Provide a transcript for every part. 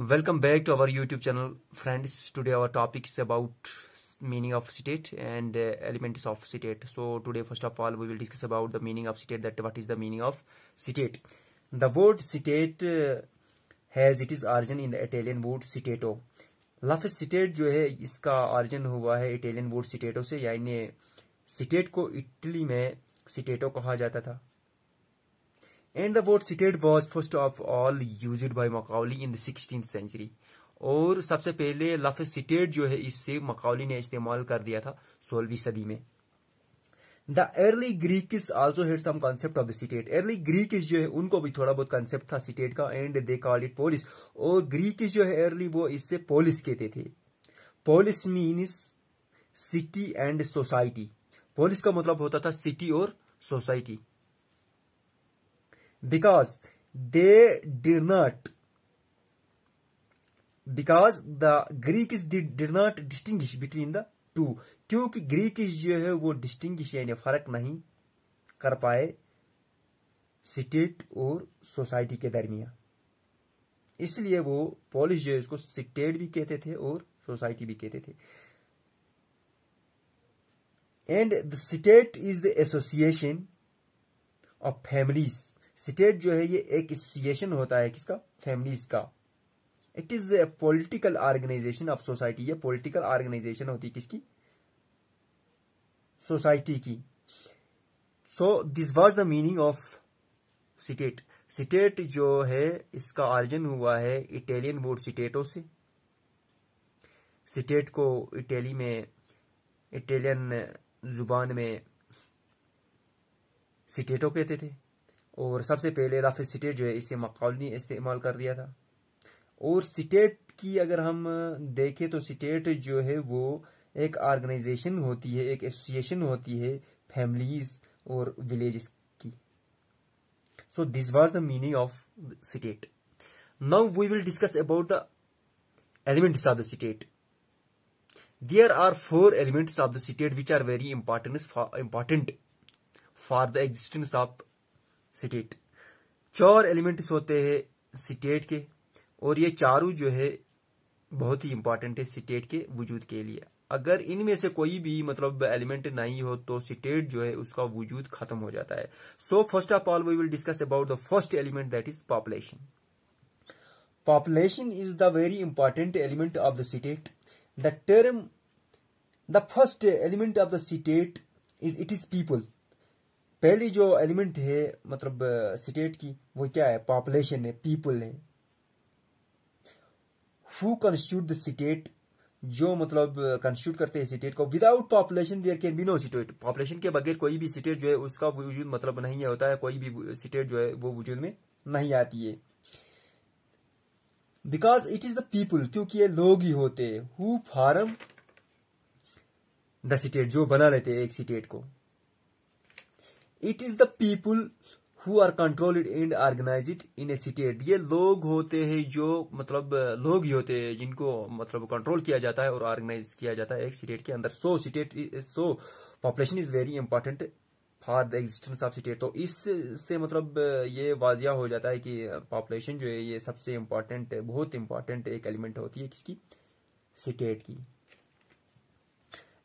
Welcome back to our YouTube channel, friends. Today our topic is about meaning of state and elements of state. So today, first of all, we will discuss about the meaning of state. That what is the meaning of state? The word state has its origin in the Italian word stato. लफ्ज़ state जो है इसका origin हुआ है Italian word स्टेटो से, यानी state को Italy में स्टेटो कहा जाता था. And the word state was first of all used by Machiavelli in the 16th century. और सबसे पहले लफ्ज़ स्टेट जो है इससे मकाउली ने इस्तेमाल कर दिया था 16वीं सदी में. The early Greeks also had some concept of the state. Early Greeks जो है उनको भी थोड़ा बहुत कॉन्सेप्ट था स्टेट का, and they called it police. और ग्रीक जो है अर्ली वो इससे पोलिस कहते थे. Police means city and society. Police का मतलब होता था सिटी और society. because the Greeks did not distinguish between the two. क्योंकि ग्रीक जो है वो डिस्टिंग्विश यानी फर्क नहीं कर पाए स्टेट और सोसाइटी के दरमियान, इसलिए वो पोलिश जो है उसको स्टेट भी कहते थे और सोसाइटी भी कहते थे. And the state is the association of families. State जो है ये एक एसोसिएशन होता है किसका? फैमिलीज का. It is a political organisation of society. ये पॉलिटिकल ऑर्गेनाइजेशन होती है किसकी? सोसाइटी की. So this was the meaning of state. State जो है इसका ऑरिजिन हुआ है इटालियन वर्ड स्टेटो से. स्टेट को इटाली में इटालियन जुबान में स्टेटो कहते थे. और सबसे पहले लफ्ज़ स्टेट जो है इसे मकाउली ने इस्तेमाल कर दिया था. और स्टेट की अगर हम देखें तो स्टेट जो है वो एक ऑर्गेनाइजेशन होती है, एक एसोसिएशन होती है फैमिलीज और विलेजेस की. So this was the meaning of state. Now we will discuss about the elements of the state. There are 4 elements of the state which are very important for the existence of state. 4 elements होते हैं state के, और ये चारों जो है बहुत ही important है स्टेट के वजूद के लिए. अगर इनमें से कोई भी मतलब एलिमेंट नहीं हो तो स्टेट जो है उसका वजूद खत्म हो जाता है. So first of all we will discuss about the first element, that is population. Population is the very important element of the state. The first element of the state is it is people. पहली जो element है मतलब state की वो क्या है? Population है, people है. हु कंस्टिट्यूट द स्टेट, जो मतलब कंस्टिट्यूट करते हैं स्टेट को. Without population there can be no state. Population के बगैर कोई भी स्टेट जो है उसका वजूद मतलब नहीं होता है, कोई भी स्टेट जो है वो वजूद में नहीं आती है. Because it is the people, क्योंकि ये लोग ही होते हैं हु फॉर्म द स्टेट, जो बना लेते हैं एक स्टेट को. It is the people who are controlled and organised in a state. ये लोग होते हैं जो मतलब लोग ही होते हैं जिनको मतलब कंट्रोल किया जाता है और ऑर्गेनाइज किया जाता है एक स्टेट के अंदर. सो population is very important for the existence of state. तो इससे मतलब ये वाजिया हो जाता है कि पॉपुलेशन जो है ये सबसे इंपॉर्टेंट, बहुत इंपॉर्टेंट एक एलिमेंट होती है किसकी? स्टेट की.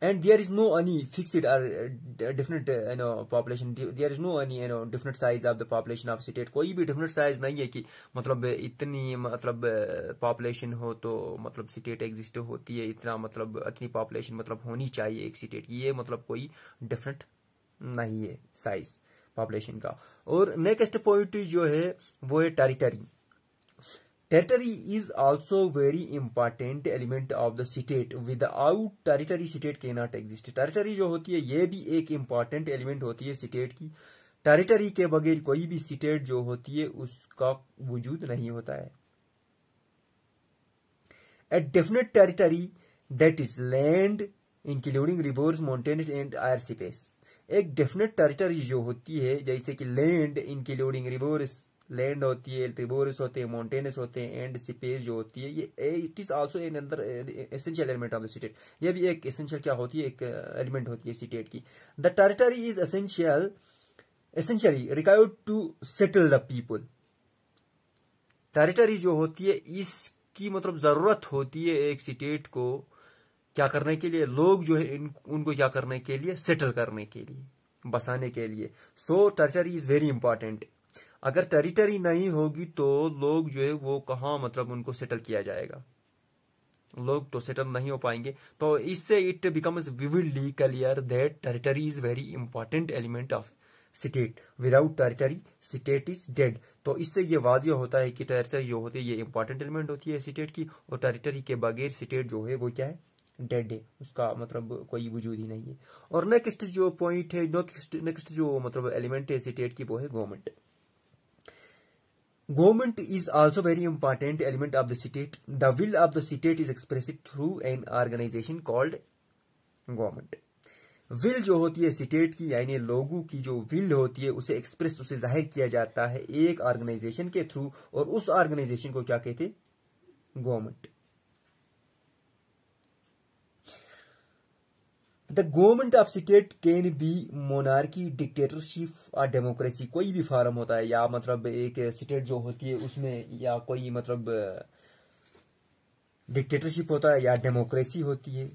And there is no any fixed or different population. There is no any different size of the population of state. कोई भी different size नहीं है कि मतलब इतनी मतलब population हो तो मतलब state exist होती है, इतना मतलब इतनी population मतलब होनी चाहिए एक state की. ये मतलब कोई different नहीं है size population का. और next point जो है वो है territory. Territory is also very important element of the state. Without territory, state cannot exist. Territory जो होती है ये भी एक important element होती है state की. Territory के बगैर कोई भी state जो होती है उसका वजूद नहीं होता है. A definite territory that is land including rivers, mountains and air space. एक definite territory जो होती है जैसे कि land including rivers, लैंड होती है, रिवर्स होते हैं, माउंटेन्स होते हैं, एंड स्पेस जो होती है ये इट इज आल्सो इन अंदर essential element of the state. ये भी एक एसेंशियल क्या होती है? एक एलिमेंट होती है स्टेट की. The territory is essentially required to settle the people. Territory जो होती है की मतलब जरूरत होती है एक स्टेट को क्या करने के लिए, लोग जो है उनको क्या करने के लिए, सेटल करने के लिए, बसाने के लिए। सो टेरिटरी इज वेरी इंपॉर्टेंट। अगर टेरिटरी नहीं होगी तो लोग जो है वो कहाँ मतलब उनको सेटल किया जाएगा, लोग तो सेटल नहीं हो पाएंगे। तो इससे it becomes vividly clear that territory is very important element of state. Without territory state is dead. तो इससे ये वाजिया होता है कि टेरिटरी जो होती है ये इंपॉर्टेंट एलिमेंट होती है स्टेट की, और टेरिटरी के बगैर स्टेट जो है वो क्या है, डेड है, उसका मतलब कोई वजूद ही नहीं है। और नेक्स्ट जो पॉइंट है, नेक्स्ट जो मतलब एलिमेंट है स्टेट की वो है government. Government is also very important element of the state. The will of the state is expressed through an organization called government. Will जो होती है स्टेट की, यानी लोगों की जो विल होती है उसे एक्सप्रेस, उसे जाहिर किया जाता है एक ऑर्गेनाइजेशन के थ्रू, और उस ऑर्गेनाइजेशन को क्या कहते, government. The government of state can be monarchy, dictatorship और डेमोक्रेसी। कोई भी फॉर्म होता है, या मतलब एक स्टेट जो होती है उसमें या कोई मतलब डिक्टेटरशिप होता है या डेमोक्रेसी होती है,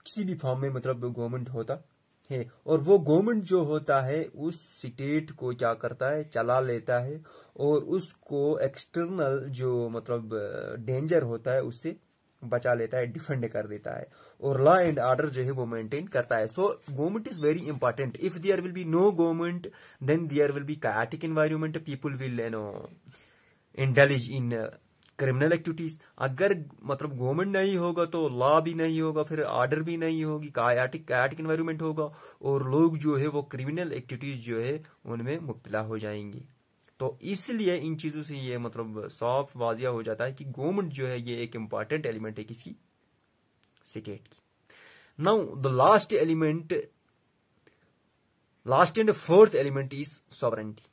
किसी भी फॉर्म में मतलब गवर्नमेंट होता है। और वो गवर्नमेंट जो होता है उस स्टेट को क्या करता है, चला लेता है, और उसको एक्सटर्नल जो मतलब डेंजर होता है उससे बचा लेता है, डिफेंड कर देता है, और लॉ एंड ऑर्डर जो है वो मेंटेन करता है। So government is very important. If there will be no government then there will be chaotic environment, people will indulge in criminal activities. अगर मतलब गवर्नमेंट नहीं होगा तो लॉ भी नहीं होगा, फिर ऑर्डर भी नहीं होगी, chaotic एनवायरनमेंट होगा, और लोग जो है वो क्रिमिनल एक्टिविटीज जो है उनमें मुब्तला हो जाएंगे। तो इसलिए इन चीजों से ये मतलब साफ वाजिया हो जाता है कि गवर्नमेंट जो है ये एक इंपॉर्टेंट एलिमेंट है किसकी, स्टेट की। Now the last element, last and fourth element is sovereignty.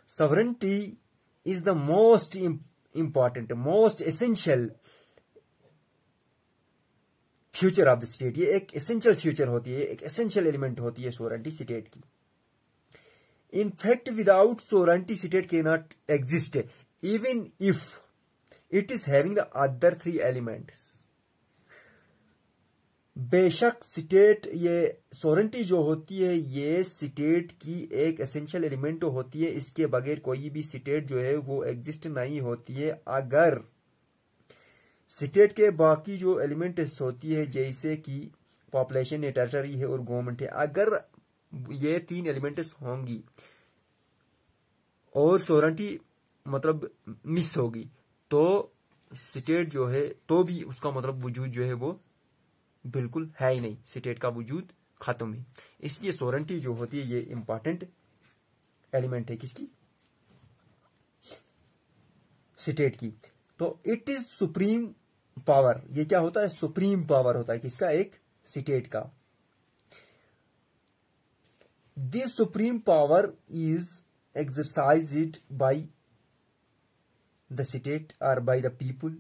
Sovereignty is the most important, most essential future of the state. ये एक एसेंशियल फ्यूचर होती है, एक एसेंशियल एलिमेंट होती है सॉवरेंटी स्टेट की। In fact, without sovereignty, state cannot exist, even if it is having the other three elements. बेशक state, ये सोवरेंटी जो होती है ये स्टेट की एक एसेंशियल एलिमेंट होती है, इसके बगैर कोई भी स्टेट जो है वो एग्जिस्ट नहीं होती है। अगर स्टेट के बाकी जो एलिमेंट्स होती है जैसे कि पॉपुलेशन है, टेरिटरी है और गवर्नमेंट है, अगर ये तीन एलिमेंट्स होंगी और सोवरेंटी मतलब मिस होगी तो स्टेट जो है तो भी उसका मतलब वजूद जो है वो बिल्कुल है ही नहीं, स्टेट का वजूद खत्म है। इसलिए सोवरेंटी जो होती है ये इंपॉर्टेंट एलिमेंट है किसकी, स्टेट की। तो इट इज सुप्रीम पावर, ये क्या होता है, सुप्रीम पावर होता है किसका, एक स्टेट का। This supreme power is exercised by the state or by the people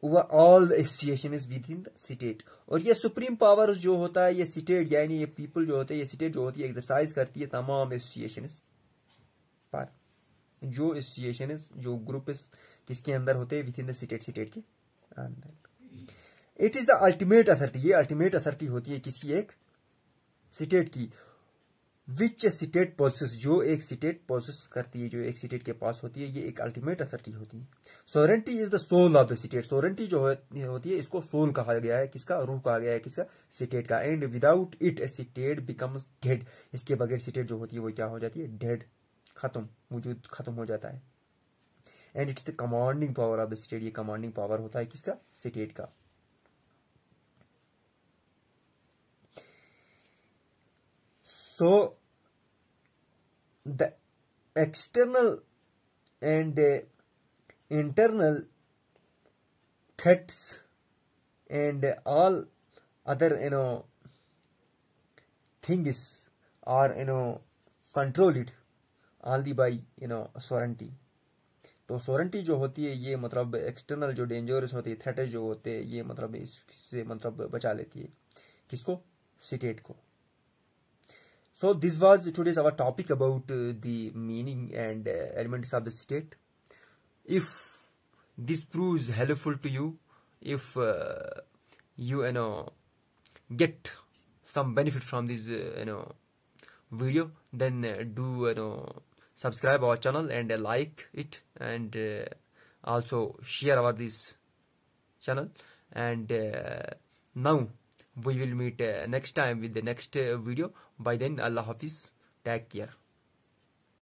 over all the associations within the state। और ये सुप्रीम पावर जो होता है ये स्टेट यानी ये पीपल जो होते हैं, ये स्टेट जो होती है एक्सरसाइज करती है तमाम एसोसिएशंस पर, जो एसोसिएशंस जो ग्रुप्स किसके अंदर होते हैं, with in the state, state के अंदर। It is the ultimate authority, ये अल्टीमेट अथॉरिटी होती है किसकी, एक स्टेट की। विच स्टेट पोसेस, जो एक स्टेट पोसेस करती है, जो एक स्टेट के पास होती है, ये एक अल्टीमेट अथॉरिटी होती है। Sovereignty is the soul of the state, sovereignty जो होती है इसको सोल कहा गया है, किसका, रूह कहा गया है किसका, स्टेट का। And without it A state becomes dead, इसके बगैर स्टेट जो होती है वो क्या हो जाती है, डेड, खत्म, वजूद खत्म हो जाता है। And it's the commanding power of the state, ये कमांडिंग पावर होता है किसका, स्टेट का। So the external and internal threats and all other things are controlled only by sovereignty। तो सोवरेंटी जो होती है ये मतलब एक्सटर्नल जो डेंजर्स होते हैं, थ्रेट जो होते हैं, ये मतलब इससे मतलब बचा लेती है किसको, स्टेट को। So this was today's our topic about the meaning and elements of the state. If this proves helpful to you. If you know get some benefit from this video, then do subscribe our channel and like it, and also share our this channel. And now we will meet next time with the next video. By then, Allah Hafiz, take care.